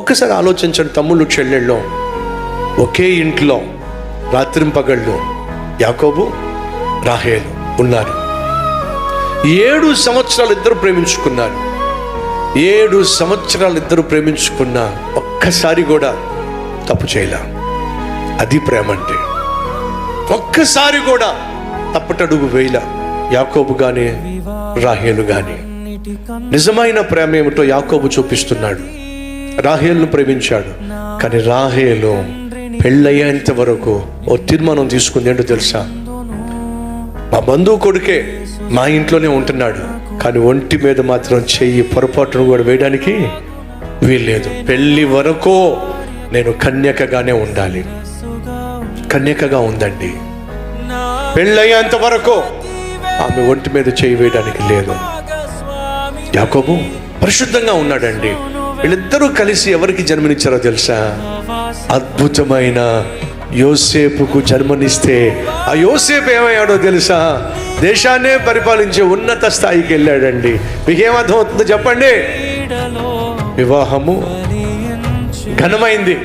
ఒక్కసారి ఆలోచించండి, తమ్ముళ్ళు చెల్లెళ్ళు ఒకే ఇంట్లో రాత్రింపగళ్ళు యాకోబు రాహేలు ఉన్నారు. 7 సంవత్సరాలు ఇద్దరు ప్రేమించుకున్నారు. 7 సంవత్సరాలు ఇద్దరు ప్రేమించుకున్నా ఒక్కసారి కూడా తప్పు చేయలే. అది ప్రేమ అంటే. ఒక్కసారి కూడా తప్పటడుగు వేయలా యాకోబు కానీ రాహేలు కానీ. నిజమైన ప్రేమ ఏమిటో యాకోబు చూపిస్తున్నాడు. రాహేలును ప్రేమించాడు, కానీ రాహేలు పెళ్ళయ్యేంత వరకు ఓ తీర్మానం తీసుకుంది. ఏంటో తెలుసా? మా బంధువు కొడుకే మా ఇంట్లోనే ఉంటున్నాడు, కానీ ఒంటి మీద మాత్రం చెయ్యి పొరపాటును కూడా వేయడానికి వీల్లేదు. పెళ్ళి వరకు నేను కన్యకగానే ఉండాలి. కన్యకగా ఉందండి. పెళ్ళయ్యేంత వరకు ఆమె ఒంటి మీద చేయి వేయడానికి లేదు. యాకోబు పరిశుద్ధంగా ఉన్నాడండి. వీళ్ళిద్దరూ కలిసి ఎవరికి జన్మనిచ్చారో తెలుసా? అద్భుతమైన యోసేపుకు జన్మనిస్తే ఆ యోసేపు ఏమయ్యాడో తెలుసా? దేశాన్నే పరిపాలించే ఉన్నత స్థాయికి వెళ్ళాడండి. మీకేమర్థం అవుతుందో చెప్పండి. వివాహము ఘనమైంది,